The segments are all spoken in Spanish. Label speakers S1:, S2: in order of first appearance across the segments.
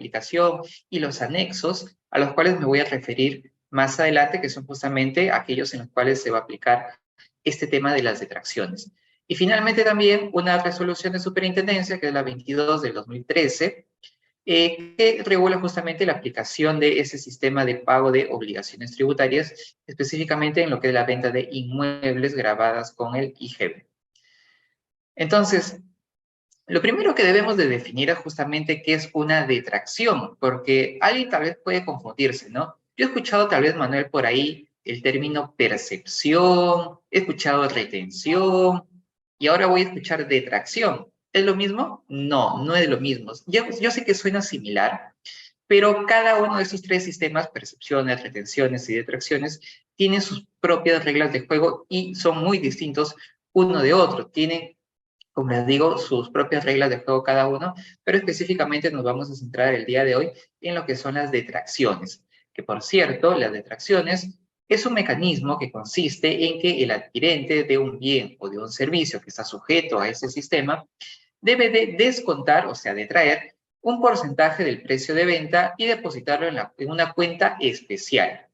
S1: aplicación y los anexos a los cuales me voy a referir más adelante, que son justamente aquellos en los cuales se va a aplicar este tema de las detracciones. Y finalmente también una resolución de superintendencia, que es la 22 del 2013, que regula justamente la aplicación de ese sistema de pago de obligaciones tributarias, específicamente en lo que es la venta de inmuebles grabadas con el IGB. Entonces, lo primero que debemos de definir es justamente qué es una detracción, porque alguien tal vez puede confundirse, ¿no? Yo he escuchado tal vez, Manuel, por ahí el término percepción, he escuchado retención, y ahora voy a escuchar detracción. ¿Es lo mismo? No, no es lo mismo. Yo sé que suena similar, pero cada uno de estos tres sistemas, percepciones, retenciones y detracciones, tiene sus propias reglas de juego y son muy distintos uno de otro. Tienen, como les digo, sus propias reglas de juego cada uno, pero específicamente nos vamos a centrar el día de hoy en lo que son las detracciones. Que por cierto, las detracciones es un mecanismo que consiste en que el adquirente de un bien o de un servicio que está sujeto a ese sistema debe de descontar, o sea, detraer un porcentaje del precio de venta y depositarlo en una cuenta especial.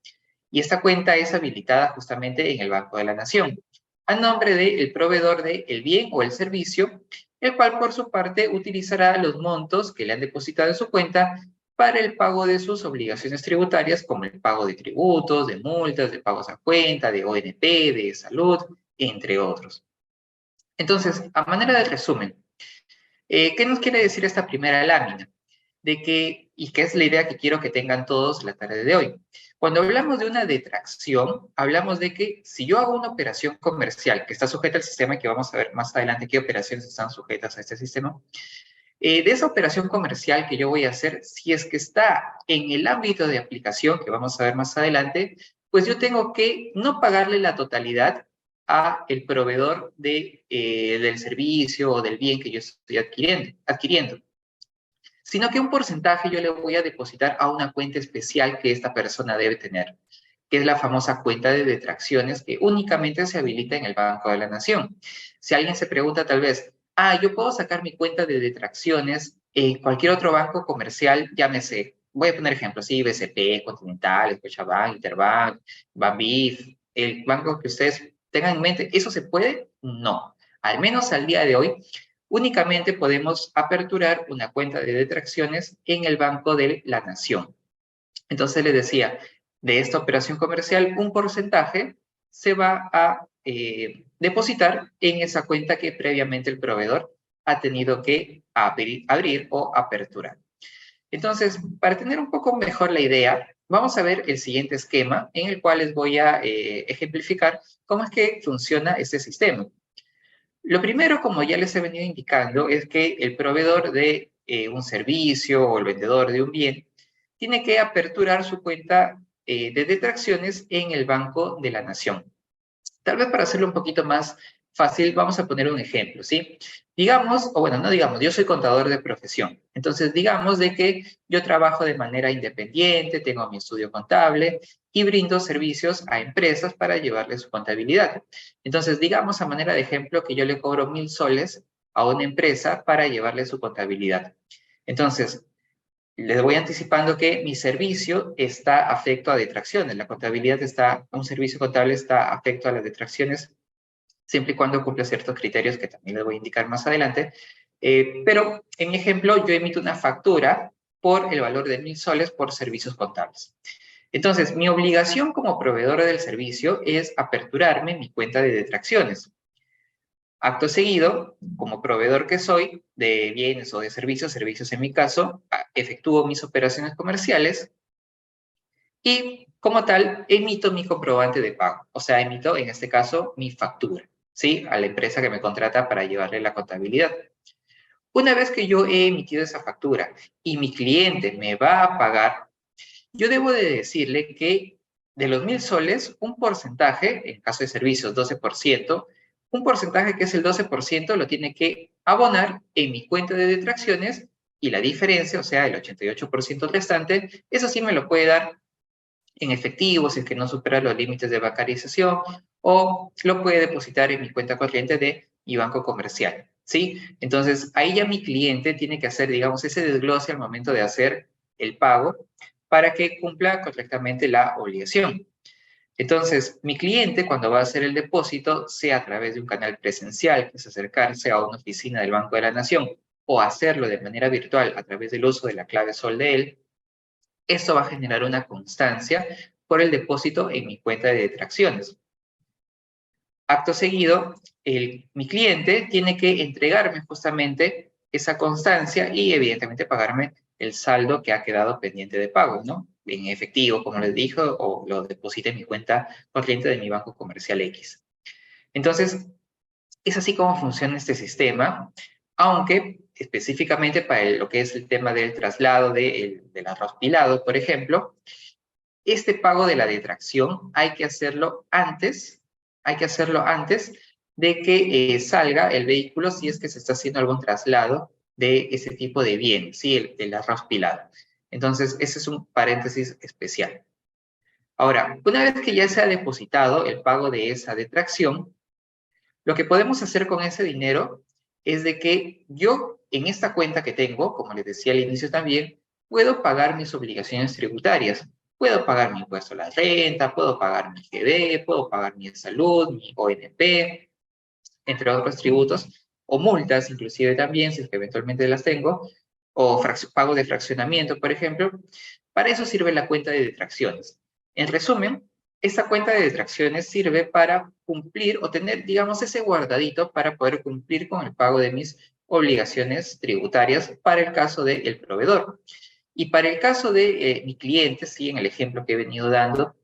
S1: Y esta cuenta es habilitada justamente en el Banco de la Nación, a nombre del proveedor del bien o el servicio, el cual por su parte utilizará los montos que le han depositado en su cuenta para el pago de sus obligaciones tributarias, como el pago de tributos, de multas, de pagos a cuenta, de ONP, de salud, entre otros. Entonces, a manera de resumen, ¿qué nos quiere decir esta primera lámina? De que, y que es la idea que quiero que tengan todos la tarde de hoy. Cuando hablamos de una detracción, hablamos de que si yo hago una operación comercial que está sujeta al sistema, y que vamos a ver más adelante qué operaciones están sujetas a este sistema, de esa operación comercial que yo voy a hacer, si es que está en el ámbito de aplicación, que vamos a ver más adelante, pues yo tengo que no pagarle la totalidad a el proveedor del servicio o del bien que yo estoy adquiriendo, sino que un porcentaje yo le voy a depositar a una cuenta especial que esta persona debe tener, que es la famosa cuenta de detracciones que únicamente se habilita en el Banco de la Nación. Si alguien se pregunta tal vez, yo puedo sacar mi cuenta de detracciones en cualquier otro banco comercial, llámese, voy a poner ejemplos, sí, BCP, Continental, Scotiabank, Interbank, Banbif, el banco que ustedes tengan en mente, ¿eso se puede? No. Al menos al día de hoy, únicamente podemos aperturar una cuenta de detracciones en el Banco de la Nación. Entonces les decía, de esta operación comercial, un porcentaje se va a depositar en esa cuenta que previamente el proveedor ha tenido que abrir o aperturar. Entonces, para tener un poco mejor la idea, vamos a ver el siguiente esquema en el cual les voy a ejemplificar cómo es que funciona este sistema. Lo primero, como ya les he venido indicando, es que el proveedor de un servicio o el vendedor de un bien tiene que aperturar su cuenta de detracciones en el Banco de la Nación. Tal vez para hacerlo un poquito más fácil, vamos a poner un ejemplo, ¿sí? Digamos, o bueno, no digamos, yo soy contador de profesión. Entonces, digamos de que yo trabajo de manera independiente, tengo mi estudio contable y brindo servicios a empresas para llevarles su contabilidad. Entonces, digamos a manera de ejemplo que yo le cobro 1,000 soles a una empresa para llevarle su contabilidad. Entonces, les voy anticipando que mi servicio está afecto a detracciones. La contabilidad está, un servicio contable está afecto a las detracciones siempre y cuando cumpla ciertos criterios que también les voy a indicar más adelante. Pero en mi ejemplo, yo emito una factura por el valor de 1,000 soles por servicios contables. Entonces, mi obligación como proveedor del servicio es aperturarme mi cuenta de detracciones. Acto seguido, como proveedor que soy de bienes o de servicios en mi caso, efectúo mis operaciones comerciales y como tal emito mi comprobante de pago. O sea, emito en este caso mi factura, ¿sí? A la empresa que me contrata para llevarle la contabilidad. Una vez que yo he emitido esa factura y mi cliente me va a pagar, yo debo de decirle que de los 1,000 soles, un porcentaje, en caso de servicios 12%, un porcentaje que es el 12% lo tiene que abonar en mi cuenta de detracciones y la diferencia, o sea, el 88% restante, eso sí me lo puede dar en efectivo si es que no supera los límites de bancarización o lo puede depositar en mi cuenta corriente de mi banco comercial, ¿sí? Entonces, ahí ya mi cliente tiene que hacer, digamos, ese desglose al momento de hacer el pago para que cumpla correctamente la obligación. Entonces, mi cliente, cuando va a hacer el depósito, sea a través de un canal presencial, que es acercarse a una oficina del Banco de la Nación, o hacerlo de manera virtual a través del uso de la clave Sol de él, esto va a generar una constancia por el depósito en mi cuenta de detracciones. Acto seguido, mi cliente tiene que entregarme justamente esa constancia y evidentemente pagarme el saldo que ha quedado pendiente de pago, ¿no? En efectivo, como les dije, o lo deposite en mi cuenta corriente de mi banco comercial X. Entonces, es así como funciona este sistema, aunque específicamente para lo que es el tema del traslado del arroz pilado, por ejemplo, este pago de la detracción hay que hacerlo antes de que salga el vehículo si es que se está haciendo algún traslado de ese tipo de bien, ¿sí? El arroz pilado. Entonces, ese es un paréntesis especial. Ahora, una vez que ya se ha depositado el pago de esa detracción, lo que podemos hacer con ese dinero es de que yo en esta cuenta que tengo, como les decía al inicio también, puedo pagar mis obligaciones tributarias. Puedo pagar mi impuesto a la renta, puedo pagar mi IGB, puedo pagar mi salud, mi ONP, entre otros tributos, o multas inclusive también, si es que eventualmente las tengo, o pago de fraccionamiento, por ejemplo. Para eso sirve la cuenta de detracciones. En resumen, esta cuenta de detracciones sirve para cumplir o tener, digamos, ese guardadito para poder cumplir con el pago de mis obligaciones tributarias para el caso del proveedor. Y para el caso de mi cliente, sí, en el ejemplo que he venido dando,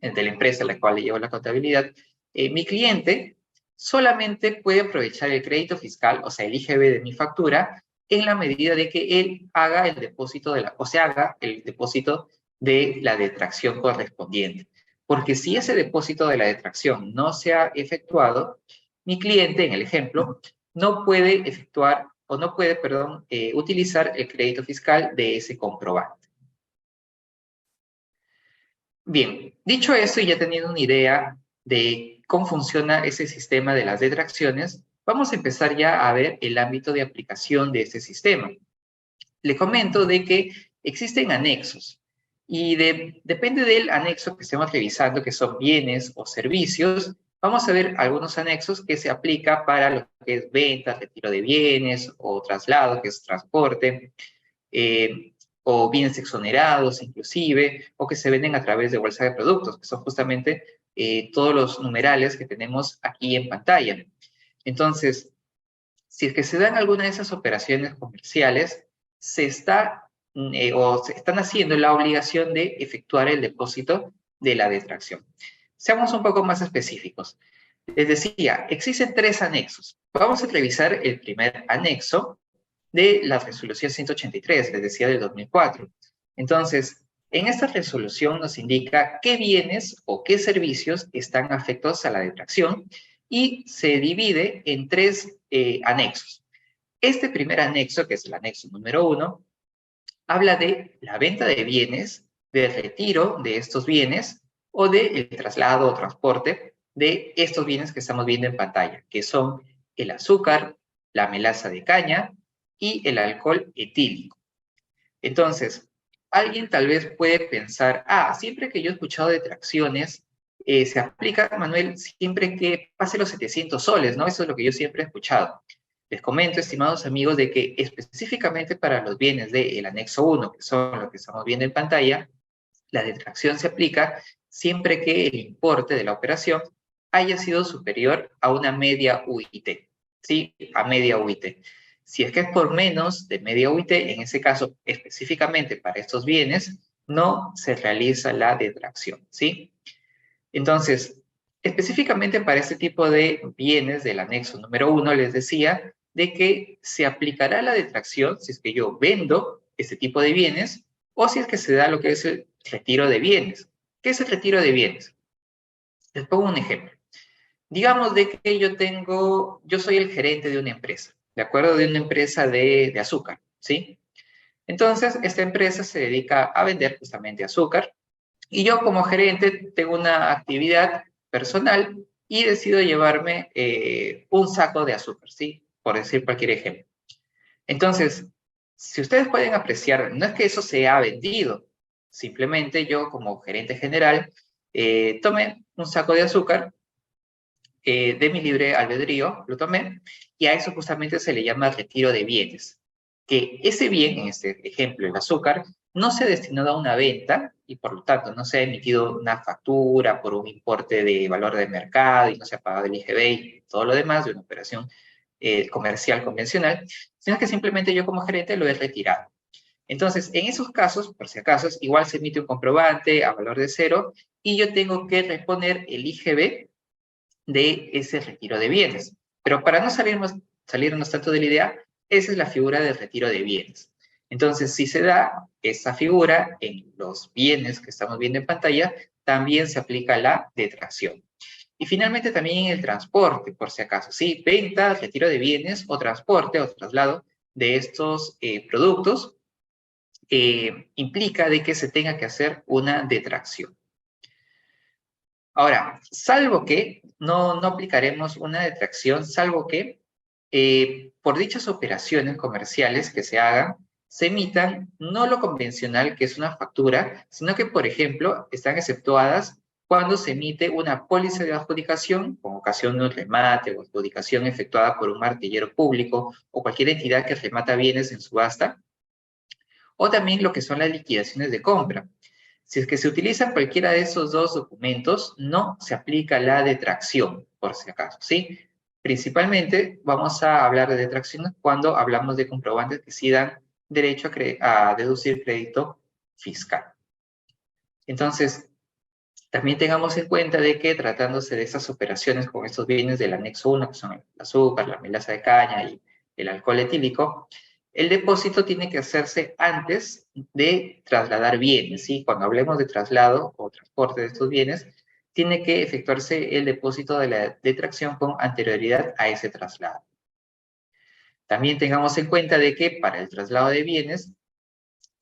S1: de la empresa a la cual le llevo la contabilidad, mi cliente solamente puede aprovechar el crédito fiscal, o sea, el IGB de mi factura, en la medida de que él haga el depósito haga el depósito de la detracción correspondiente. Porque si ese depósito de la detracción no se ha efectuado, mi cliente, en el ejemplo, no puede efectuar o no puede, perdón, utilizar el crédito fiscal de ese comprobante. Bien, dicho eso y ya teniendo una idea de cómo funciona ese sistema de las detracciones, vamos a empezar ya a ver el ámbito de aplicación de este sistema. Le comento de que existen anexos y depende del anexo que estemos revisando, que son bienes o servicios, vamos a ver algunos anexos que se aplica para lo que es venta, retiro de bienes o traslado, que es transporte, o bienes exonerados inclusive, o que se venden a través de bolsa de productos, que son justamente todos los numerales que tenemos aquí en pantalla. Entonces, si es que se dan alguna de esas operaciones comerciales, se están haciendo la obligación de efectuar el depósito de la detracción. Seamos un poco más específicos. Les decía, existen 3 anexos. Vamos a revisar el primer anexo de la resolución 183, les decía, del 2004. Entonces, en esta resolución nos indica qué bienes o qué servicios están afectados a la detracción y se divide en 3 anexos. Este primer anexo, que es el anexo número 1, habla de la venta de bienes, del retiro de estos bienes o del traslado o transporte de estos bienes que estamos viendo en pantalla, que son el azúcar, la melaza de caña y el alcohol etílico. Entonces, alguien tal vez puede pensar, siempre que yo he escuchado detracciones, se aplica, Manuel, siempre que pase los 700 soles, ¿no? Eso es lo que yo siempre he escuchado. Les comento, estimados amigos, de que específicamente para los bienes del anexo 1, que son los que estamos viendo en pantalla, la detracción se aplica siempre que el importe de la operación haya sido superior a una media UIT, ¿sí? A media UIT. Si es que es por menos de media UIT, en ese caso, específicamente para estos bienes, no se realiza la detracción, ¿sí? Entonces, específicamente para este tipo de bienes del anexo número 1, les decía de que se aplicará la detracción si es que yo vendo este tipo de bienes o si es que se da lo que es el retiro de bienes. ¿Qué es el retiro de bienes? Les pongo un ejemplo. Digamos de que yo soy el gerente de una empresa, ¿de acuerdo? De una empresa de azúcar, ¿sí? Entonces, esta empresa se dedica a vender justamente azúcar y yo como gerente tengo una actividad personal y decido llevarme un saco de azúcar, ¿sí? Por decir cualquier ejemplo. Entonces, Si ustedes pueden apreciar, no es que eso se ha vendido, simplemente yo como gerente general tomé un saco de azúcar de mi libre albedrío, lo tomé, y a eso justamente se le llama retiro de bienes. Que ese bien, en este ejemplo, el azúcar, no se ha destinado a una venta y por lo tanto no se ha emitido una factura por un importe de valor de mercado y no se ha pagado el IGB y todo lo demás de una operación comercial convencional, sino que simplemente yo como gerente lo he retirado. Entonces, en esos casos, por si acaso, igual se emite un comprobante a valor de cero y yo tengo que reponer el IGB de ese retiro de bienes. Pero para no salirnos tanto de la idea, esa es la figura del retiro de bienes. Entonces, si se da esa figura en los bienes que estamos viendo en pantalla, también se aplica la detracción. Y finalmente también en el transporte, por si acaso, ¿sí? Venta, retiro de bienes o transporte o traslado de estos productos implica de que se tenga que hacer una detracción. Ahora, salvo que no aplicaremos una detracción, salvo que por dichas operaciones comerciales que se hagan, se emitan no lo convencional, que es una factura, sino que, por ejemplo, están exceptuadas cuando se emite una póliza de adjudicación con ocasión de un remate o adjudicación efectuada por un martillero público o cualquier entidad que remata bienes en subasta, o también lo que son las liquidaciones de compra. Si es que se utilizan cualquiera de esos dos documentos, no se aplica la detracción, por si acaso, ¿sí? Principalmente vamos a hablar de detracciones cuando hablamos de comprobantes que sí dan derecho a deducir crédito fiscal. Entonces, también tengamos en cuenta de que tratándose de esas operaciones con estos bienes del anexo 1, que son el azúcar, la melaza de caña y el alcohol etílico, el depósito tiene que hacerse antes de trasladar bienes, ¿sí? Cuando hablemos de traslado o transporte de estos bienes, tiene que efectuarse el depósito de la detracción con anterioridad a ese traslado. También tengamos en cuenta de que para el traslado de bienes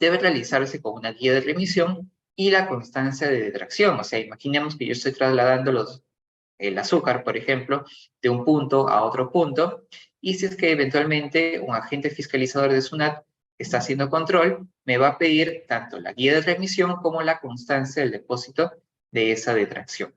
S1: debe realizarse con una guía de remisión y la constancia de detracción. O sea, imaginemos que yo estoy trasladando el azúcar, por ejemplo, de un punto a otro punto, y si es que eventualmente un agente fiscalizador de SUNAT está haciendo control, me va a pedir tanto la guía de remisión como la constancia del depósito de esa detracción.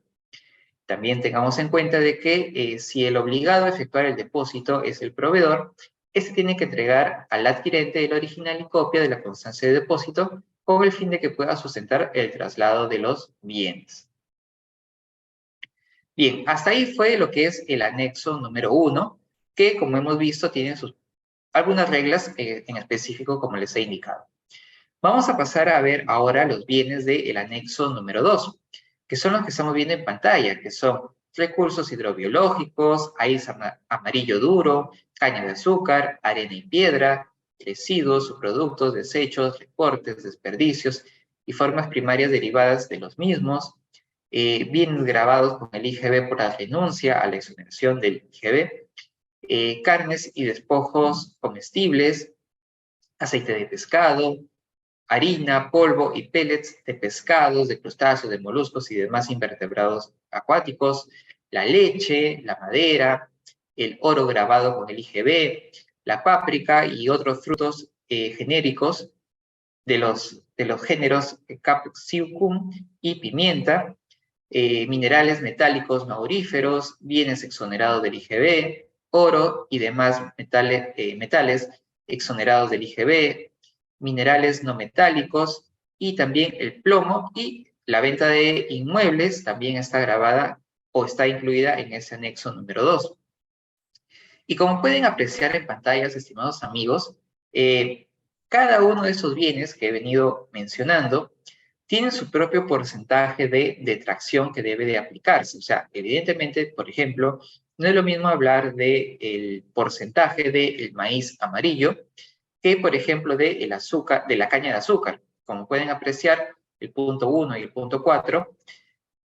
S1: También tengamos en cuenta de que si el obligado a efectuar el depósito es el proveedor, este tiene que entregar al adquirente el original y copia de la constancia de depósito con el fin de que pueda sustentar el traslado de los bienes. Bien, hasta ahí fue lo que es el anexo número 1, que como hemos visto tiene algunas reglas en específico como les he indicado. Vamos a pasar a ver ahora los bienes del anexo número 2, que son los que estamos viendo en pantalla, que son recursos hidrobiológicos, maíz amarillo duro, caña de azúcar, arena y piedra, residuos, subproductos, desechos, recortes, desperdicios y formas primarias derivadas de los mismos, bienes grabados con el IGB por la renuncia a la exoneración del IGB, carnes y despojos comestibles, aceite de pescado, harina, polvo y pellets de pescados, de crustáceos, de moluscos y demás invertebrados acuáticos, la leche, la madera, el oro grabado con el IGB, la páprica y otros frutos genéricos de los géneros capsicum y pimienta, minerales metálicos mauríferos, bienes exonerados del IGB, oro y demás metales exonerados del IGB, minerales no metálicos y también el plomo y la venta de inmuebles también está grabada o está incluida en ese anexo número 2. Y como pueden apreciar en pantallas, estimados amigos, cada uno de esos bienes que he venido mencionando tiene su propio porcentaje de detracción que debe de aplicarse. O sea, evidentemente, por ejemplo, no es lo mismo hablar del porcentaje del maíz amarillo que, por ejemplo, del azúcar, de la caña de azúcar. Como pueden apreciar, el punto 1 y el punto 4,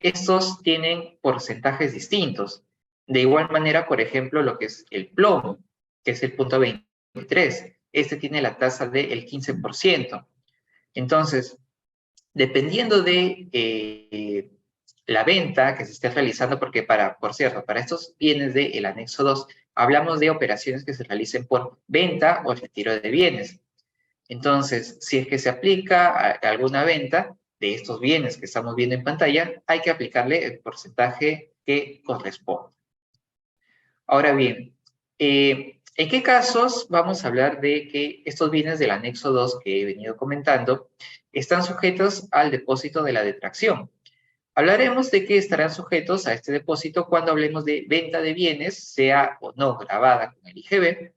S1: estos tienen porcentajes distintos. De igual manera, por ejemplo, lo que es el plomo, que es el punto 23, este tiene la tasa del 15%. Entonces, dependiendo de la venta que se esté realizando, porque por cierto, para estos bienes del anexo 2, hablamos de operaciones que se realicen por venta o retiro de bienes. Entonces, si es que se aplica a alguna venta de estos bienes que estamos viendo en pantalla, hay que aplicarle el porcentaje que corresponde. Ahora bien, ¿en qué casos vamos a hablar de que estos bienes del anexo 2 que he venido comentando están sujetos al depósito de la detracción? Hablaremos de que estarán sujetos a este depósito cuando hablemos de venta de bienes, sea o no grabada con el IGB,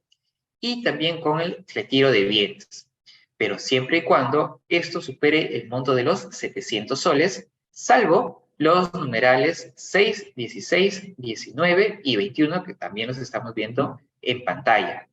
S1: y también con el retiro de bienes, pero siempre y cuando esto supere el monto de los 700 soles, salvo los numerales 6, 16, 19 y 21, que también los estamos viendo en pantalla.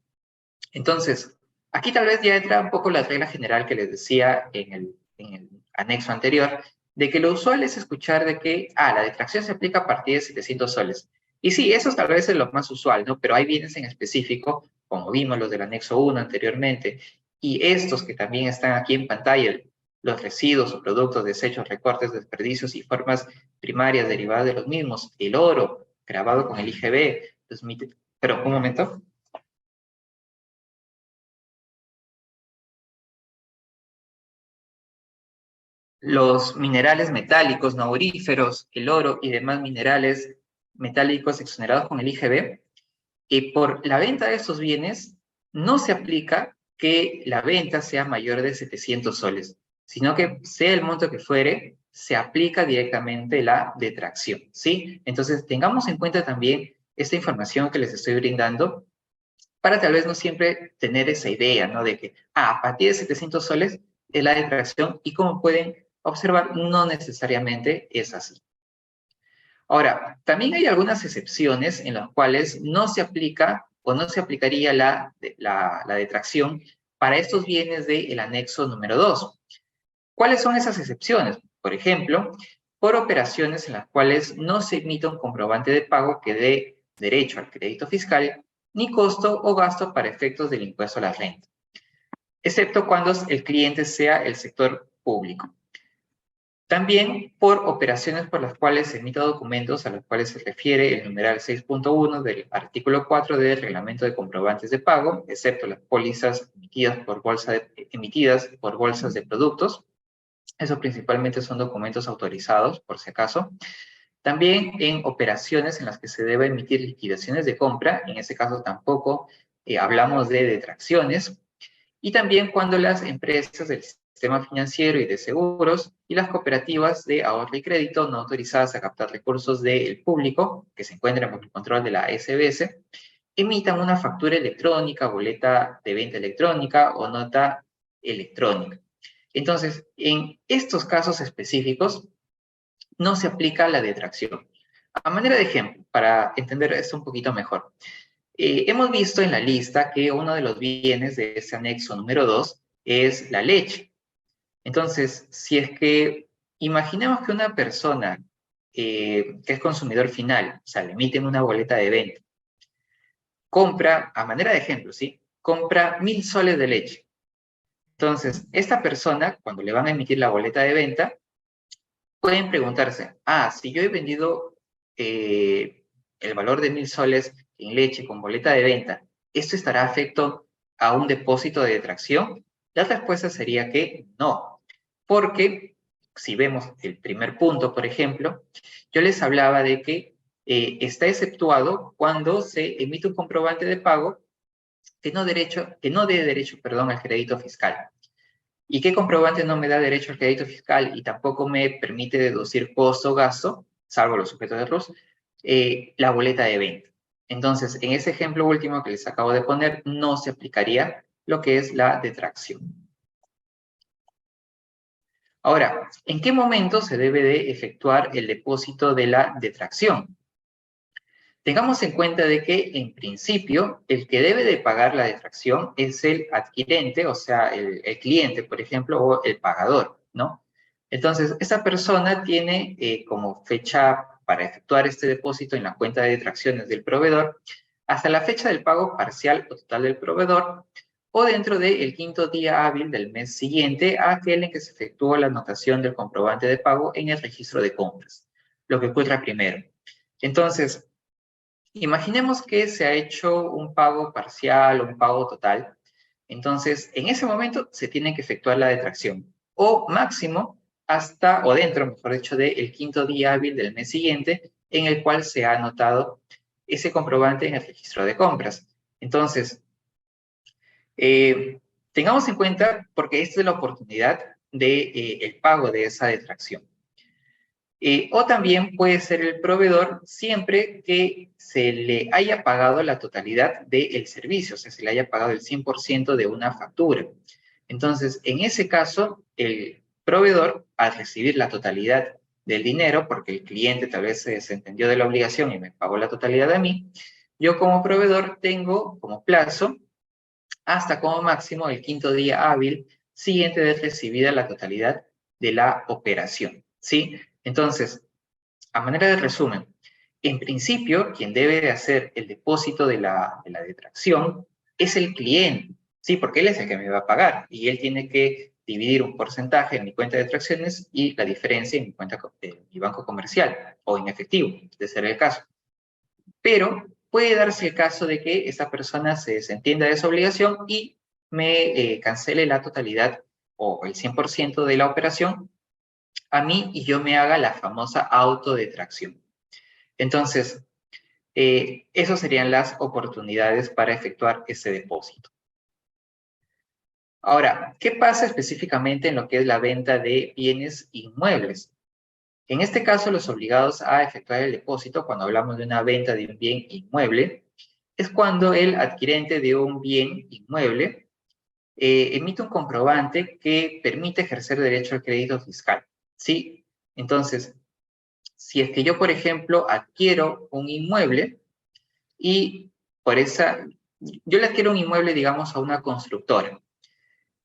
S1: Entonces, aquí tal vez ya entra un poco la regla general que les decía en el anexo anterior, de que lo usual es escuchar de que, la detracción se aplica a partir de 700 soles. Y sí, eso tal vez es lo más usual, ¿no? Pero hay bienes en específico, como vimos los del anexo 1 anteriormente, y estos que también están aquí en pantalla, los residuos o productos, desechos, recortes, desperdicios y formas primarias derivadas de los mismos, el oro grabado con el IGB, pero un momento. Los minerales metálicos no auríferos, el oro y demás minerales metálicos exonerados con el IGB, por la venta de estos bienes no se aplica que la venta sea mayor de 700 soles, sino que sea el monto que fuere, se aplica directamente la detracción, ¿sí? Entonces, tengamos en cuenta también esta información que les estoy brindando para tal vez no siempre tener esa idea, ¿no? De que, a partir de 700 soles es la detracción y como pueden observar, no necesariamente es así. Ahora, también hay algunas excepciones en las cuales no se aplica o no se aplicaría la detracción para estos bienes del anexo número 2. ¿Cuáles son esas excepciones? Por ejemplo, por operaciones en las cuales no se emite un comprobante de pago que dé derecho al crédito fiscal, ni costo o gasto para efectos del impuesto a la renta, excepto cuando el cliente sea el sector público. También por operaciones por las cuales se emita documentos a los cuales se refiere el numeral 6.1 del artículo 4 del Reglamento de Comprobantes de Pago, excepto las pólizas emitidas por bolsas de productos. Eso principalmente son documentos autorizados, por si acaso. También en operaciones en las que se debe emitir liquidaciones de compra, en ese caso tampoco hablamos de detracciones. Y también cuando las empresas del sistema financiero y de seguros y las cooperativas de ahorro y crédito no autorizadas a captar recursos del público, que se encuentran bajo el control de la SBS, emitan una factura electrónica, boleta de venta electrónica o nota electrónica. Entonces, en estos casos específicos, no se aplica la detracción. A manera de ejemplo, para entender esto un poquito mejor, hemos visto en la lista que uno de los bienes de ese anexo número 2 es la leche. Entonces, si es que imaginemos que una persona que es consumidor final, o sea, le emiten una boleta de venta, compra, a manera de ejemplo, ¿sí? Compra 1.000 soles de leche. Entonces, esta persona, cuando le van a emitir la boleta de venta, pueden preguntarse, si yo he vendido el valor de 1.000 soles en leche con boleta de venta, ¿esto estará afecto a un depósito de detracción? La respuesta sería que no, porque si vemos el primer punto, por ejemplo, yo les hablaba de que está exceptuado cuando se emite un comprobante de pago que no dé derecho al crédito fiscal. ¿Y qué comprobante no me da derecho al crédito fiscal y tampoco me permite deducir costo o gasto, salvo los sujetos de RUS? La boleta de venta. Entonces, en ese ejemplo último que les acabo de poner, no se aplicaría lo que es la detracción. Ahora, ¿en qué momento se debe de efectuar el depósito de la detracción? Tengamos en cuenta de que, en principio, el que debe de pagar la detracción es el adquirente, o sea, el cliente, por ejemplo, o el pagador, ¿no? Entonces, esa persona tiene como fecha para efectuar este depósito en la cuenta de detracciones del proveedor hasta la fecha del pago parcial o total del proveedor o dentro del quinto día hábil del mes siguiente a aquel en que se efectuó la anotación del comprobante de pago en el registro de compras, lo que ocurra primero. Entonces, imaginemos que se ha hecho un pago parcial o un pago total Entonces, en ese momento se tiene que efectuar la detracción. O máximo hasta, o dentro, mejor dicho, del quinto día hábil del mes siguiente, en el cual se ha anotado ese comprobante en el registro de compras. Entonces, tengamos en cuenta, porque esta es la oportunidad de el pago de esa detracción. O también puede ser el proveedor siempre que se le haya pagado la totalidad del servicio, o sea, se le haya pagado el 100% de una factura. Entonces, en ese caso, el proveedor, al recibir la totalidad del dinero, porque el cliente tal vez se desentendió de la obligación y me pagó la totalidad a mí, yo como proveedor tengo como plazo hasta como máximo el quinto día hábil siguiente de recibida la totalidad de la operación, ¿sí? Entonces, a manera de resumen, en principio, quien debe de hacer el depósito de la detracción es el cliente, ¿sí? Porque él es el que me va a pagar y él tiene que dividir un porcentaje en mi cuenta de detracciones y la diferencia en mi cuenta de mi banco comercial o en efectivo, de ser el caso. Pero puede darse el caso de que esta persona se desentienda de esa obligación y me cancele la totalidad o el 100% de la operación a mí y yo me haga la famosa autodetracción. Entonces, esas serían las oportunidades para efectuar ese depósito. Ahora, ¿qué pasa específicamente en lo que es la venta de bienes inmuebles? En este caso, los obligados a efectuar el depósito, cuando hablamos de una venta de un bien inmueble, es cuando el adquirente de un bien inmueble emite un comprobante que permite ejercer derecho al crédito fiscal, ¿sí? Entonces, si es que yo, por ejemplo, adquiero un inmueble y por yo le adquiero un inmueble, digamos, a una constructora,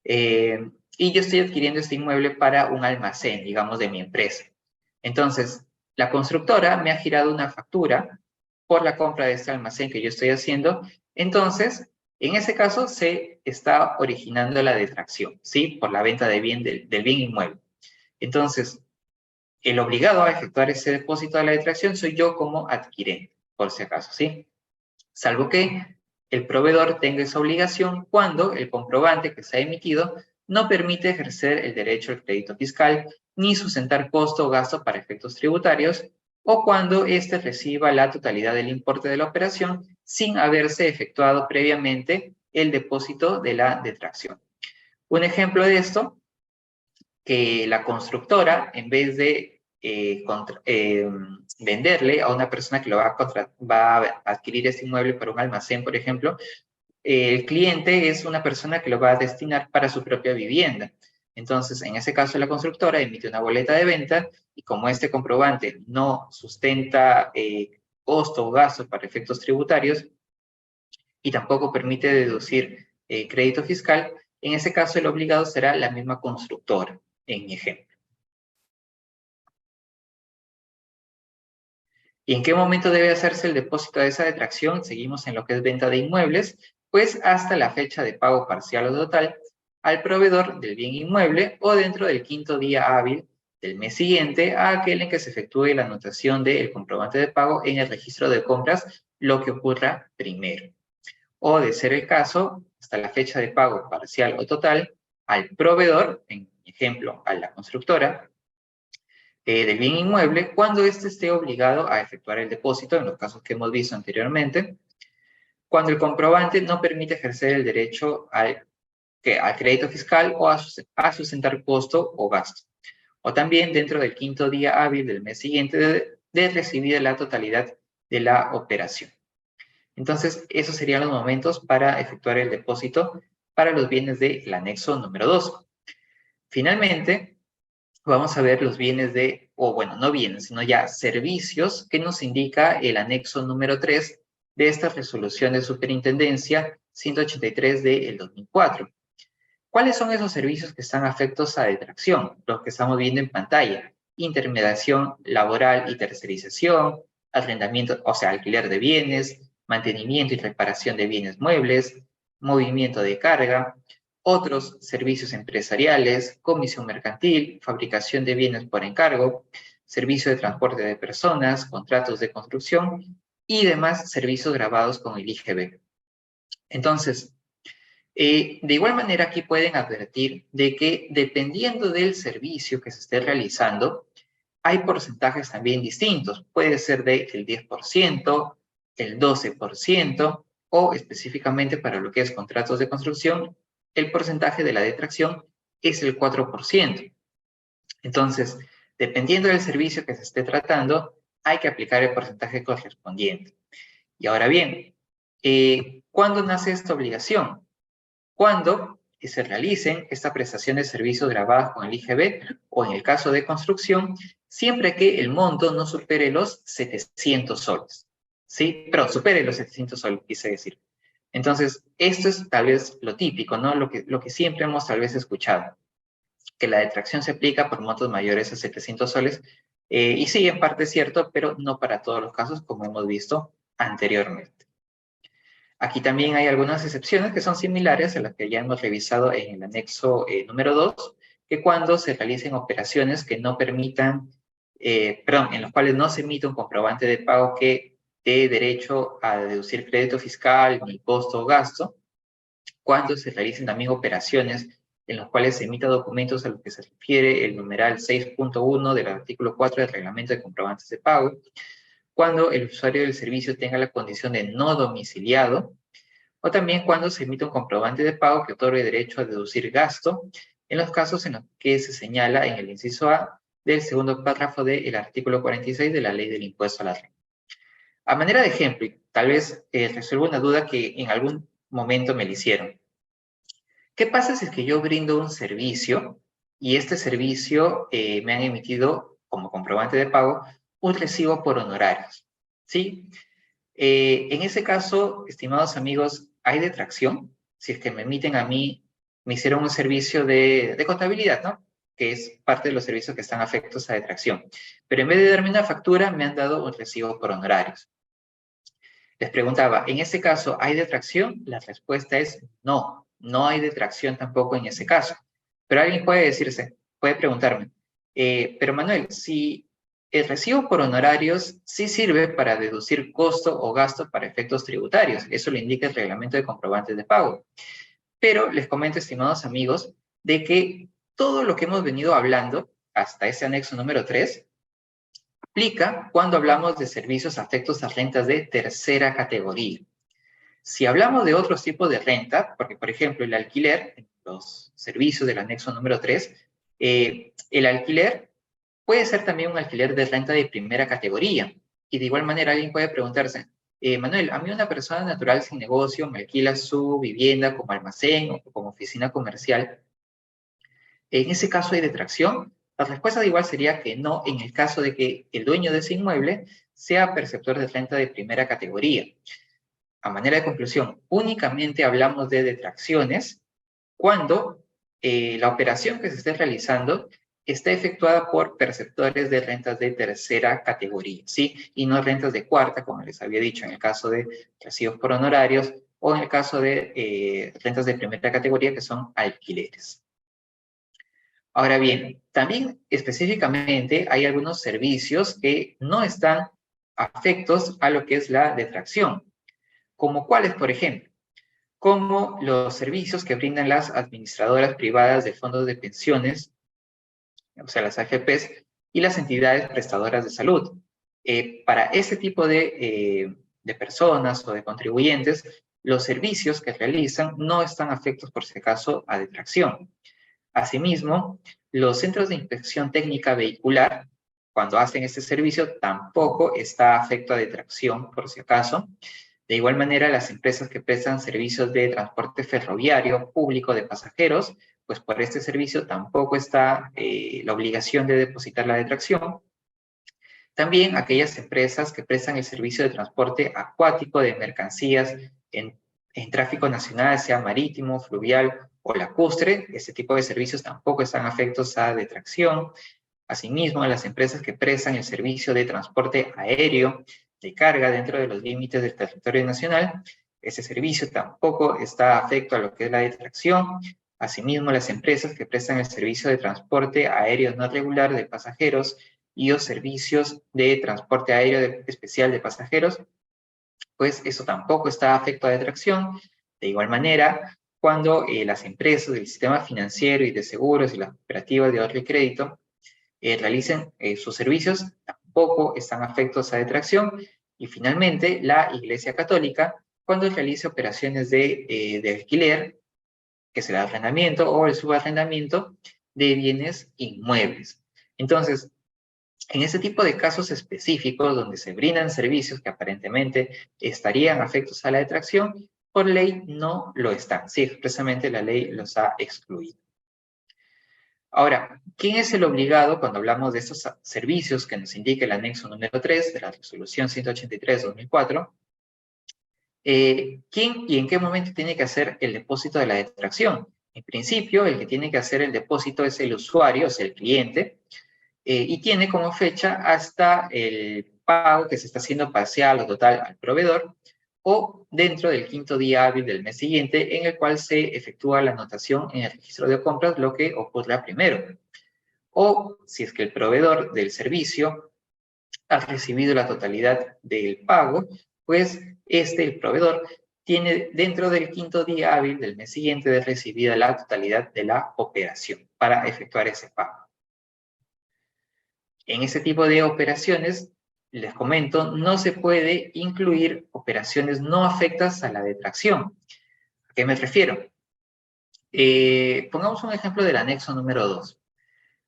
S1: y yo estoy adquiriendo este inmueble para un almacén, digamos, de mi empresa. Entonces, la constructora me ha girado una factura por la compra de este almacén que yo estoy haciendo. Entonces, en ese caso, se está originando la detracción, ¿sí? Por la venta del bien inmueble. Entonces, el obligado a efectuar ese depósito de la detracción soy yo como adquirente, por si acaso, ¿sí? Salvo que el proveedor tenga esa obligación cuando el comprobante que se ha emitido no permite ejercer el derecho al crédito fiscal ni sustentar costo o gasto para efectos tributarios, o cuando éste reciba la totalidad del importe de la operación sin haberse efectuado previamente el depósito de la detracción. Un ejemplo de esto, que la constructora, en vez de venderle a una persona que lo va a adquirir este inmueble para un almacén, por ejemplo, el cliente es una persona que lo va a destinar para su propia vivienda. Entonces, en ese caso, la constructora emite una boleta de venta y como este comprobante no sustenta costo o gasto para efectos tributarios y tampoco permite deducir crédito fiscal, en ese caso el obligado será la misma constructora, en mi ejemplo. ¿Y en qué momento debe hacerse el depósito de esa detracción? Seguimos en lo que es venta de inmuebles, pues hasta la fecha de pago parcial o total al proveedor del bien inmueble o dentro del quinto día hábil del mes siguiente a aquel en que se efectúe la anotación del comprobante de pago en el registro de compras, lo que ocurra primero. O, de ser el caso, hasta la fecha de pago parcial o total al proveedor, en ejemplo, a la constructora, del bien inmueble cuando éste esté obligado a efectuar el depósito, en los casos que hemos visto anteriormente, cuando el comprobante no permite ejercer el derecho al crédito fiscal o a sustentar costo o gasto. O también dentro del quinto día hábil del mes siguiente de recibir la totalidad de la operación. Entonces, esos serían los momentos para efectuar el depósito para los bienes del anexo número 2. Finalmente, vamos a ver los bienes no bienes, sino ya servicios que nos indica el anexo número 3 de esta resolución de superintendencia 183 del 2004. ¿Cuáles son esos servicios que están afectos a detracción? Los que estamos viendo en pantalla: intermediación laboral y tercerización, arrendamiento, o sea, alquiler de bienes, mantenimiento y reparación de bienes muebles, movimiento de carga, otros servicios empresariales, comisión mercantil, fabricación de bienes por encargo, servicio de transporte de personas, contratos de construcción y demás servicios grabados con el IGB. Entonces, De igual manera, aquí pueden advertir de que dependiendo del servicio que se esté realizando, hay porcentajes también distintos. Puede ser del 10%, el 12%, o específicamente para lo que es contratos de construcción, el porcentaje de la detracción es el 4%. Entonces, dependiendo del servicio que se esté tratando, hay que aplicar el porcentaje correspondiente. Y ahora bien, ¿cuándo nace esta obligación? Cuando se realicen esta prestación de servicios grabadas con el IGB o en el caso de construcción, siempre que el monto no supere los 700 soles. ¿Sí? Pero supere los 700 soles, quise decir. Entonces, esto es tal vez lo típico, ¿no? Lo que siempre hemos tal vez escuchado, que la detracción se aplica por montos mayores a 700 soles. Y sí, en parte es cierto, pero no para todos los casos, como hemos visto anteriormente. Aquí también hay algunas excepciones que son similares a las que ya hemos revisado en el anexo número 2, que cuando se realicen operaciones que no permitan, en los cuales no se emite un comprobante de pago que dé derecho a deducir crédito fiscal, ni costo o gasto, cuando se realicen también operaciones en las cuales se emita documentos a los que se refiere el numeral 6.1 del artículo 4 del reglamento de comprobantes de pago, cuando el usuario del servicio tenga la condición de no domiciliado, o también cuando se emite un comprobante de pago que otorgue derecho a deducir gasto, en los casos en los que se señala en el inciso A del segundo párrafo del artículo 46 de la Ley del Impuesto a la Renta. A manera de ejemplo, y tal vez resuelva una duda que en algún momento me la hicieron. ¿Qué pasa si es que yo brindo un servicio y este servicio me han emitido como comprobante de pago un recibo por honorarios? ¿Sí? En ese caso, estimados amigos, hay detracción. Si es que me emiten a mí, me hicieron un servicio de contabilidad, ¿no? Que es parte de los servicios que están afectos a detracción. Pero en vez de darme una factura, me han dado un recibo por honorarios. Les preguntaba, ¿en ese caso hay detracción? La respuesta es no, no hay detracción tampoco en ese caso. Pero alguien puede preguntarme, pero Manuel, si el recibo por honorarios sí sirve para deducir costo o gasto para efectos tributarios, eso lo indica el reglamento de comprobantes de pago. Pero les comento, estimados amigos, de que todo lo que hemos venido hablando hasta ese anexo número 3 aplica cuando hablamos de servicios afectos a rentas de tercera categoría. Si hablamos de otros tipos de renta, porque por ejemplo el alquiler, los servicios del anexo número 3, el alquiler puede ser también un alquiler de renta de primera categoría. Y de igual manera alguien puede preguntarse, Manuel, a mí una persona natural sin negocio me alquila su vivienda como almacén o como oficina comercial. ¿En ese caso hay detracción? La respuesta igual sería que no en el caso de que el dueño de ese inmueble sea perceptor de renta de primera categoría. A manera de conclusión, únicamente hablamos de detracciones cuando la operación que se esté realizando está efectuada por perceptores de rentas de tercera categoría, ¿sí? Y no rentas de cuarta, como les había dicho, en el caso de recibos por honorarios o en el caso de rentas de primera categoría, que son alquileres. Ahora bien, también específicamente hay algunos servicios que no están afectos a lo que es la detracción, como cuáles, por ejemplo, como los servicios que brindan las administradoras privadas de fondos de pensiones, o sea, las AFPs, y las entidades prestadoras de salud. Para ese tipo de personas o de contribuyentes, los servicios que realizan no están afectos, por si acaso, a detracción. Asimismo, los centros de inspección técnica vehicular, cuando hacen este servicio, tampoco está afecto a detracción, por si acaso. De igual manera, las empresas que prestan servicios de transporte ferroviario público de pasajeros, pues por este servicio tampoco está la obligación de depositar la detracción. También aquellas empresas que prestan el servicio de transporte acuático de mercancías en tráfico nacional, sea marítimo, fluvial o lacustre, este tipo de servicios tampoco están afectos a detracción. Asimismo, las empresas que prestan el servicio de transporte aéreo de carga dentro de los límites del territorio nacional, ese servicio tampoco está afecto a lo que es la detracción. Asimismo, las empresas que prestan el servicio de transporte aéreo no regular de pasajeros y los servicios de transporte aéreo especial de pasajeros, pues eso tampoco está afecto a detracción. De igual manera, cuando las empresas del sistema financiero y de seguros y las cooperativas de ahorro y crédito realicen sus servicios, tampoco están afectos a detracción. Y finalmente, la Iglesia Católica, cuando realice operaciones de alquiler, que será el arrendamiento o el subarrendamiento de bienes inmuebles. Entonces, en ese tipo de casos específicos donde se brindan servicios que aparentemente estarían afectos a la detracción, por ley no lo están. Sí, expresamente la ley los ha excluido. Ahora, ¿quién es el obligado cuando hablamos de estos servicios que nos indica el anexo número 3 de la resolución 183/2004? ¿Quién y en qué momento tiene que hacer el depósito de la detracción? En principio, el que tiene que hacer el depósito es el usuario, o sea, el cliente, y tiene como fecha hasta el pago que se está haciendo parcial o total al proveedor, o dentro del 5º día hábil del mes siguiente, en el cual se efectúa la anotación en el registro de compras, lo que ocurra primero. O si es que el proveedor del servicio ha recibido la totalidad del pago, pues el proveedor, tiene dentro del 5º día hábil del mes siguiente de recibida la totalidad de la operación para efectuar ese pago. En ese tipo de operaciones, les comento, no se puede incluir operaciones no afectas a la detracción. ¿A qué me refiero? Pongamos un ejemplo del anexo número 2.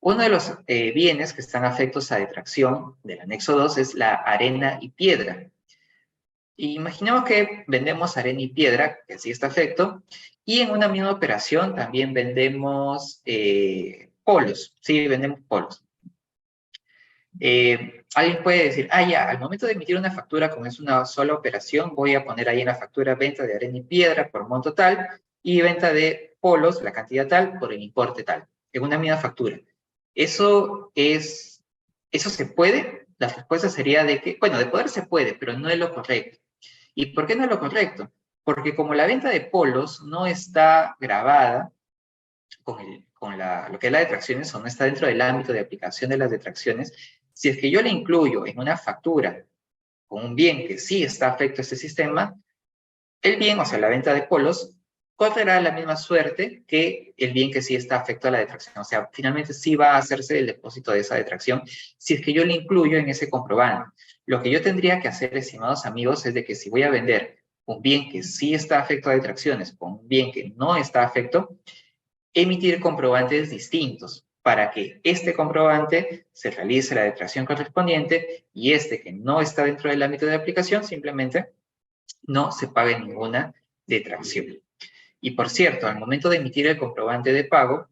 S1: Uno de los bienes que están afectos a detracción del anexo 2 es la arena y piedra. Imaginemos que vendemos arena y piedra, que así está afecto, y en una misma operación también vendemos polos. Sí, vendemos polos. Alguien puede decir, ya, al momento de emitir una factura, como es una sola operación, voy a poner ahí en la factura venta de arena y piedra por monto tal, y venta de polos, la cantidad tal, por el importe tal, en una misma factura. ¿Eso se puede? La respuesta sería de que, bueno, de poder se puede, pero no es lo correcto. ¿Y por qué no es lo correcto? Porque como la venta de polos no está grabada con lo que es la detracciones o no está dentro del ámbito de aplicación de las detracciones, si es que yo le incluyo en una factura con un bien que sí está afecto a este sistema, el bien, o sea, la venta de polos, correrá la misma suerte que el bien que sí está afecto a la detracción. O sea, finalmente sí va a hacerse el depósito de esa detracción si es que yo le incluyo en ese comprobante. Lo que yo tendría que hacer, estimados amigos, es de que si voy a vender un bien que sí está afecto a detracciones con un bien que no está afecto, emitir comprobantes distintos para que este comprobante se realice la detracción correspondiente y que no está dentro del ámbito de aplicación simplemente no se pague ninguna detracción. Y por cierto, al momento de emitir el comprobante de pago,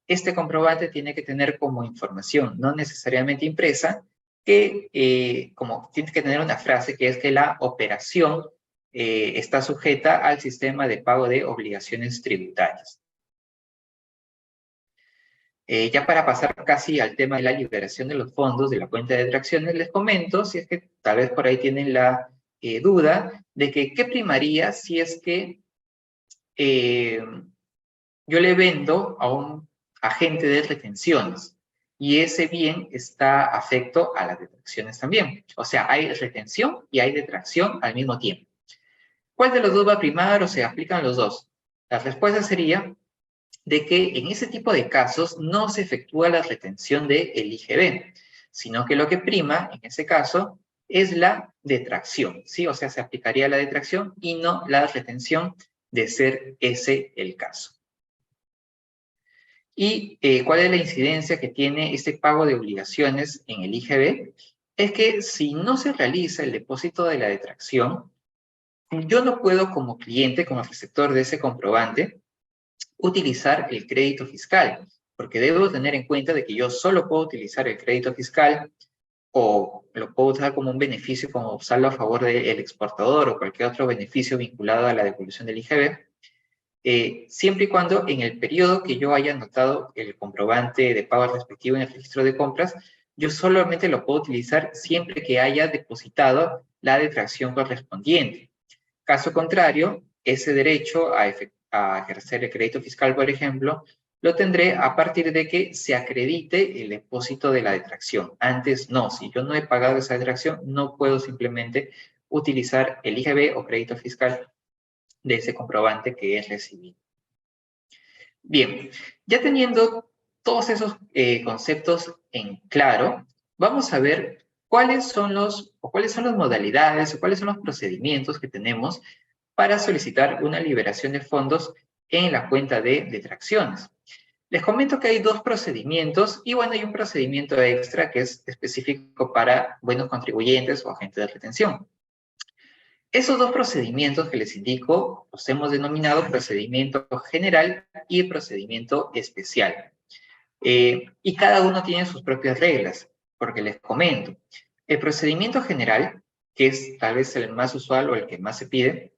S1: este comprobante tiene que tener como información, no necesariamente impresa, que como tiene que tener una frase que es que la operación está sujeta al sistema de pago de obligaciones tributarias. Ya para pasar casi al tema de la liberación de los fondos de la cuenta de detracciones, les comento, si es que tal vez por ahí tienen la duda, de que qué primaría si es que yo le vendo a un agente de retenciones y ese bien está afecto a las detracciones también. O sea, hay retención y hay detracción al mismo tiempo. ¿Cuál de los dos va a primar o se aplican los dos? La respuesta sería de que en ese tipo de casos no se efectúa la retención del IGB, sino que lo que prima en ese caso es la detracción, ¿sí? O sea, se aplicaría la detracción y no la retención de ser ese el caso. ¿Y cuál es la incidencia que tiene este pago de obligaciones en el IGB? Es que si no se realiza el depósito de la detracción, yo no puedo como cliente, como receptor de ese comprobante, utilizar el crédito fiscal, porque debo tener en cuenta de que yo solo puedo utilizar el crédito fiscal o lo puedo usar como un beneficio, como usarlo a favor del exportador o cualquier otro beneficio vinculado a la devolución del IGB, siempre y cuando en el periodo que yo haya anotado el comprobante de pago respectivo en el registro de compras, yo solamente lo puedo utilizar siempre que haya depositado la detracción correspondiente. Caso contrario, ese derecho a ejercer el crédito fiscal, por ejemplo, lo tendré a partir de que se acredite el depósito de la detracción. Antes no, si yo no he pagado esa detracción, no puedo simplemente utilizar el IGB o crédito fiscal de ese comprobante que es recibido. Bien, ya teniendo todos esos conceptos en claro, vamos a ver cuáles son cuáles son las modalidades o cuáles son los procedimientos que tenemos para solicitar una liberación de fondos en la cuenta de detracciones. Les comento que hay dos procedimientos y bueno, hay un procedimiento extra que es específico para buenos contribuyentes o agentes de retención. Esos dos procedimientos que les indico los hemos denominado procedimiento general y procedimiento especial. Y cada uno tiene sus propias reglas, porque les comento. El procedimiento general, que es tal vez el más usual o el que más se pide,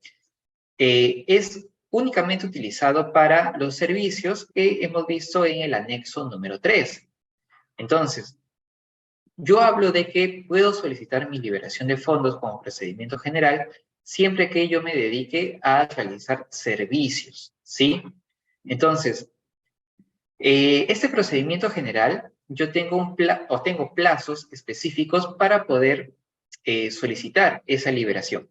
S1: es únicamente utilizado para los servicios que hemos visto en el anexo número 3. Entonces, yo hablo de que puedo solicitar mi liberación de fondos como procedimiento general siempre que yo me dedique a realizar servicios, ¿sí? Entonces, este procedimiento general, yo tengo tengo plazos específicos para poder solicitar esa liberación.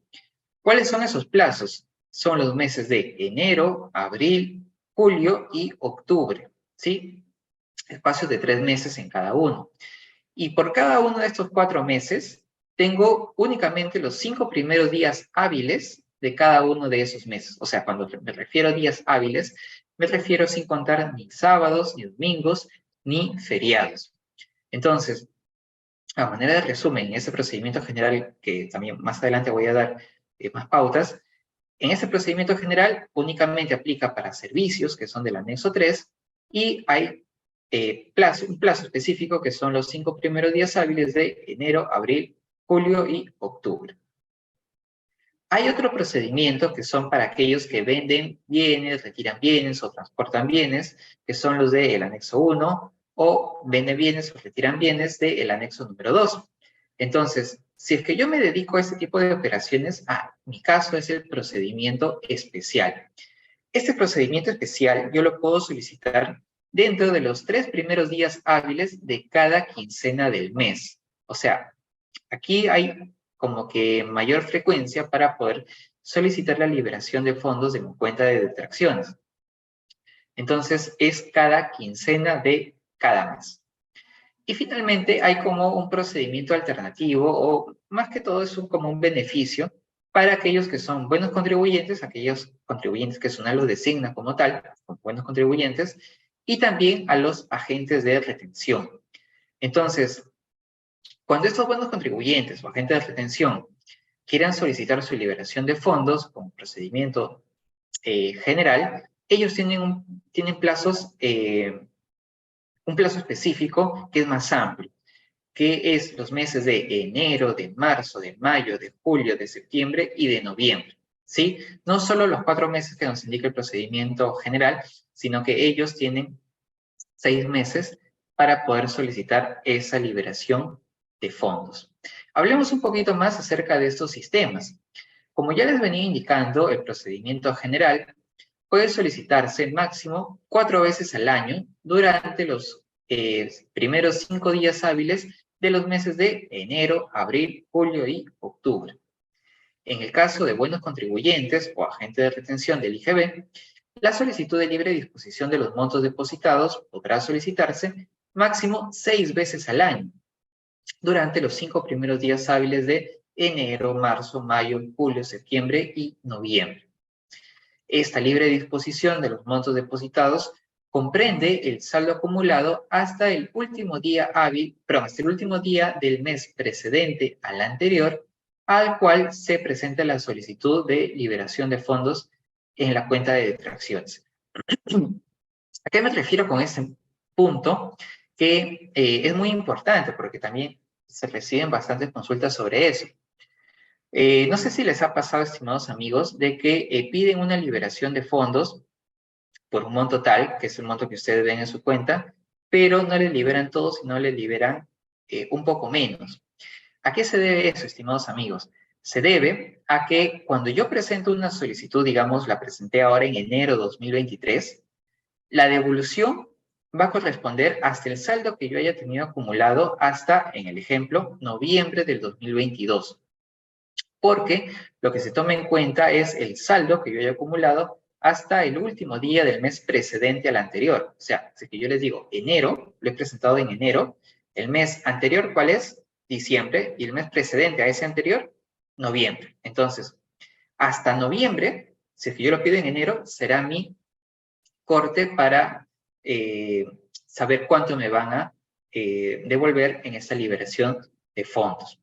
S1: ¿Cuáles son esos plazos? Son los meses de enero, abril, julio y octubre, ¿sí? Espacios de 3 meses en cada uno. Y por cada uno de estos 4 meses, tengo únicamente los 5 primeros días hábiles de cada uno de esos meses. O sea, cuando me refiero a días hábiles, me refiero sin contar ni sábados, ni domingos, ni feriados. Entonces, a manera de resumen, en ese procedimiento general, que también más adelante voy a dar más pautas, en ese procedimiento general únicamente aplica para servicios, que son del anexo 3, y hay un plazo específico que son los 5 primeros días hábiles de enero, abril, julio y octubre. Hay otro procedimiento que son para aquellos que venden bienes, retiran bienes o transportan bienes, que son los del anexo 1, o venden bienes o retiran bienes del anexo número 2. Entonces, si es que yo me dedico a este tipo de operaciones, mi caso es el procedimiento especial. Este procedimiento especial yo lo puedo solicitar dentro de los 3 primeros días hábiles de cada quincena del mes. O sea, aquí hay como que mayor frecuencia para poder solicitar la liberación de fondos de mi cuenta de detracciones. Entonces, es cada quincena de cada mes. Y finalmente, hay como un procedimiento alternativo, o más que todo es como un beneficio para aquellos que son buenos contribuyentes, aquellos contribuyentes que SUNAT los designa como tal, como buenos contribuyentes, y también a los agentes de retención. Entonces, cuando estos buenos contribuyentes o agentes de retención quieran solicitar su liberación de fondos como procedimiento general, ellos tienen plazos, un plazo específico que es más amplio, que es los meses de enero, de marzo, de mayo, de julio, de septiembre y de noviembre, ¿sí? No solo los 4 meses que nos indica el procedimiento general, sino que ellos tienen 6 meses para poder solicitar esa liberación de fondos. Hablemos un poquito más acerca de estos sistemas. Como ya les venía indicando, el procedimiento general puede solicitarse máximo 4 veces al año durante los primeros 5 días hábiles de los meses de enero, abril, julio y octubre. En el caso de buenos contribuyentes o agentes de retención del IGB, la solicitud de libre disposición de los montos depositados podrá solicitarse máximo 6 veces al año durante los 5 primeros días hábiles de enero, marzo, mayo, julio, septiembre y noviembre. Esta libre disposición de los montos depositados comprende el saldo acumulado hasta el último día hábil, hasta el último día del mes precedente al anterior, al cual se presenta la solicitud de liberación de fondos en la cuenta de detracciones. ¿A qué me refiero con este punto? Que es muy importante porque también se reciben bastantes consultas sobre eso. No sé si les ha pasado, estimados amigos, de que piden una liberación de fondos por un monto tal, que es el monto que ustedes ven en su cuenta, pero no les liberan todo, sino les liberan un poco menos. ¿A qué se debe eso, estimados amigos? Se debe a que cuando yo presento una solicitud, digamos, la presenté ahora en enero de 2023, la devolución va a corresponder hasta el saldo que yo haya tenido acumulado hasta, en el ejemplo, noviembre del 2022. Porque lo que se toma en cuenta es el saldo que yo haya acumulado hasta el último día del mes precedente al anterior. O sea, si que yo les digo enero, lo he presentado en enero, el mes anterior, ¿cuál es? Diciembre, y el mes precedente a ese anterior, noviembre. Entonces, hasta noviembre, si es que yo lo pido en enero, será mi corte para saber cuánto me van a devolver en esta liberación de fondos.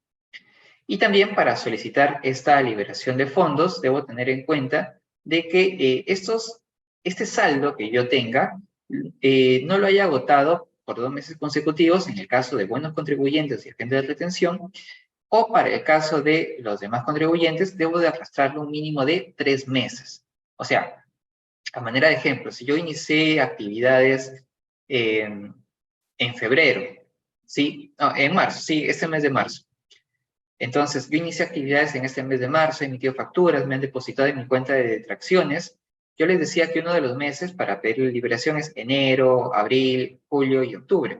S1: Y también para solicitar esta liberación de fondos, debo tener en cuenta de que este saldo que yo tenga no lo haya agotado por 2 meses consecutivos en el caso de buenos contribuyentes y agentes de retención, o para el caso de los demás contribuyentes, debo de arrastrarlo un mínimo de 3 meses. O sea, a manera de ejemplo, si yo inicié actividades en febrero, ¿sí? No, en marzo, sí, este mes de marzo. Entonces, yo inicié actividades en este mes de marzo, he emitido facturas, me han depositado en mi cuenta de detracciones. Yo les decía que uno de los meses para pedir liberación es enero, abril, julio y octubre.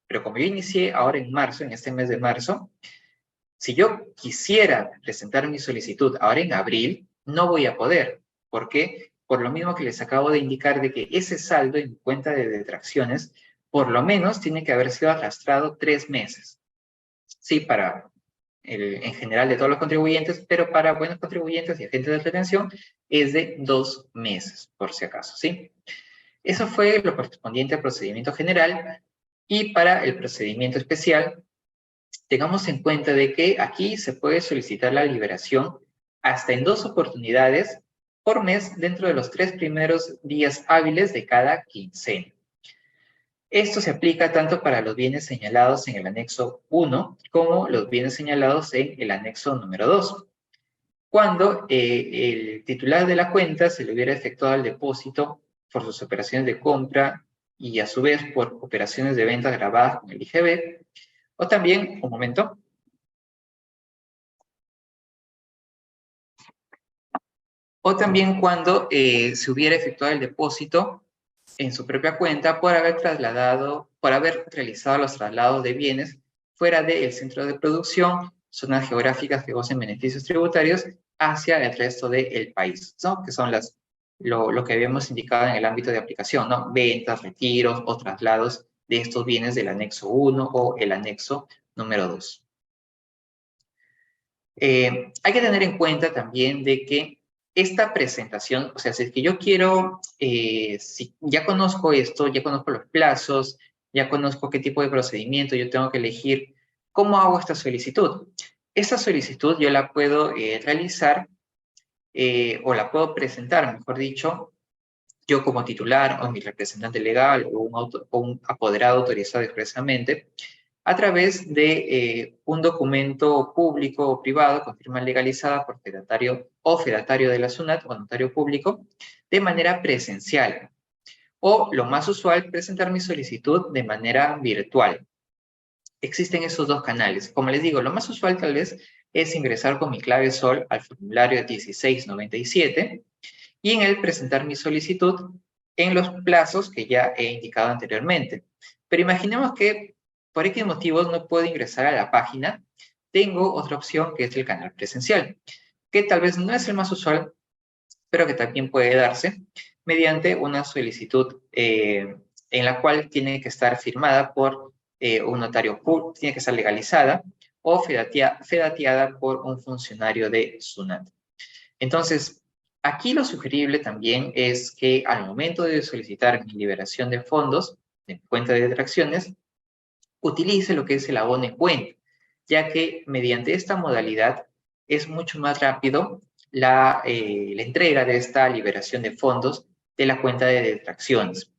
S1: Pero como yo inicié ahora en marzo, en este mes de marzo, si yo quisiera presentar mi solicitud ahora en abril, no voy a poder. ¿Por qué? Por lo mismo que les acabo de indicar de que ese saldo en mi cuenta de detracciones, por lo menos tiene que haber sido arrastrado 3 meses. Sí, para en general de todos los contribuyentes, pero para buenos contribuyentes y agentes de retención es de 2 meses, por si acaso, ¿sí? Eso fue lo correspondiente al procedimiento general, y para el procedimiento especial, tengamos en cuenta de que aquí se puede solicitar la liberación hasta en 2 oportunidades por mes dentro de los 3 primeros días hábiles de cada quincena. Esto se aplica tanto para los bienes señalados en el anexo 1 como los bienes señalados en el anexo número 2. Cuando el titular de la cuenta se le hubiera efectuado el depósito por sus operaciones de compra y a su vez por operaciones de venta grabadas con el IGB, o también, un momento, o también cuando se hubiera efectuado el depósito en su propia cuenta por haber realizado los traslados de bienes fuera del centro de producción, zonas geográficas que gocen beneficios tributarios, hacia el resto del país, ¿no? Que son lo que habíamos indicado en el ámbito de aplicación, ¿no? Ventas, retiros o traslados de estos bienes del anexo 1 o el anexo número 2. Hay que tener en cuenta también de que esta presentación, o sea, si es que yo quiero, si ya conozco esto, ya conozco los plazos, ya conozco qué tipo de procedimiento yo tengo que elegir, ¿cómo hago esta solicitud? Esta solicitud yo la puedo realizar o la puedo presentar, mejor dicho, yo como titular o mi representante legal o un apoderado autorizado expresamente, a través de un documento público o privado con firma legalizada por fedatario o fedatario de la SUNAT o notario público de manera presencial. O lo más usual, presentar mi solicitud de manera virtual. Existen esos dos canales. Como les digo, lo más usual tal vez es ingresar con mi clave SOL al formulario 1697 y en él presentar mi solicitud en los plazos que ya he indicado anteriormente. Pero imaginemos que por X motivos no puedo ingresar a la página. Tengo otra opción que es el canal presencial, que tal vez no es el más usual, pero que también puede darse mediante una solicitud en la cual tiene que estar firmada por un notario público, tiene que estar legalizada o fedateada por un funcionario de SUNAT. Entonces, aquí lo sugerible también es que al momento de solicitar mi liberación de fondos de cuenta de detracciones, utilice lo que es el abono en cuenta, ya que mediante esta modalidad es mucho más rápido la entrega de esta liberación de fondos de la cuenta de detracciones.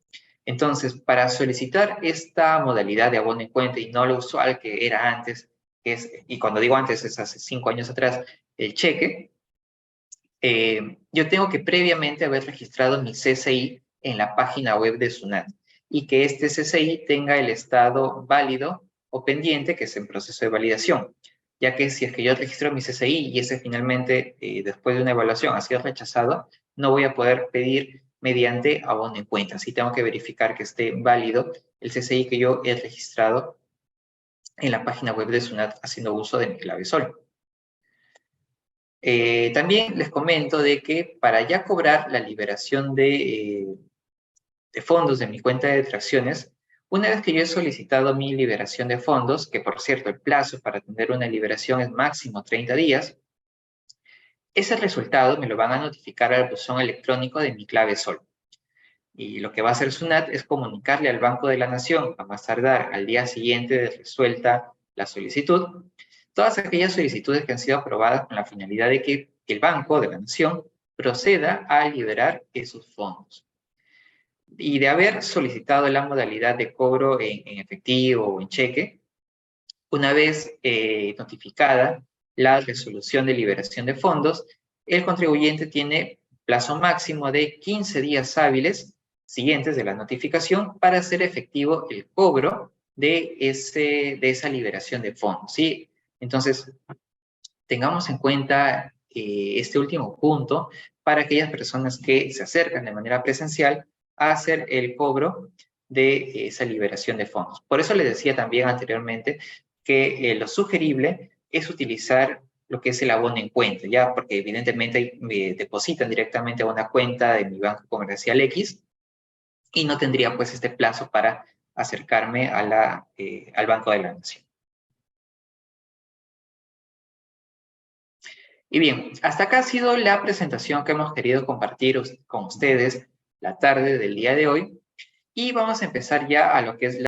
S1: Entonces, para solicitar esta modalidad de abono en cuenta y no lo usual que era antes, y cuando digo antes es hace 5 años atrás, el cheque, yo tengo que previamente haber registrado mi CCI en la página web de SUNAT y que este CCI tenga el estado válido o pendiente, que es en proceso de validación, ya que si es que yo registro mi CCI y ese finalmente, después de una evaluación, ha sido rechazado, no voy a poder pedir mediante abono en cuenta. Sí tengo que verificar que esté válido el CCI que yo he registrado en la página web de SUNAT haciendo uso de mi clave SOL. También les comento de que para ya cobrar la liberación de fondos de mi cuenta de detracciones, una vez que yo he solicitado mi liberación de fondos, que por cierto el plazo para tener una liberación es máximo 30 días, ese resultado me lo van a notificar al buzón electrónico de mi clave Sol. Y lo que va a hacer SUNAT es comunicarle al Banco de la Nación, a más tardar al día siguiente de resuelta la solicitud, todas aquellas solicitudes que han sido aprobadas con la finalidad de que el Banco de la Nación proceda a liberar esos fondos. Y de haber solicitado la modalidad de cobro en efectivo o en cheque, una vez notificada la resolución de liberación de fondos, el contribuyente tiene plazo máximo de 15 días hábiles siguientes de la notificación para hacer efectivo el cobro de esa liberación de fondos, ¿sí? Entonces, tengamos en cuenta este último punto para aquellas personas que se acercan de manera presencial a hacer el cobro de esa liberación de fondos. Por eso les decía también anteriormente que lo sugerible es utilizar lo que es el abono en cuenta, ya, porque evidentemente me depositan directamente a una cuenta de mi banco comercial X y no tendría pues este plazo para acercarme a al Banco de la Nación. Y bien, hasta acá ha sido la presentación que hemos querido compartir con ustedes la tarde del día de hoy y vamos a empezar ya a lo que es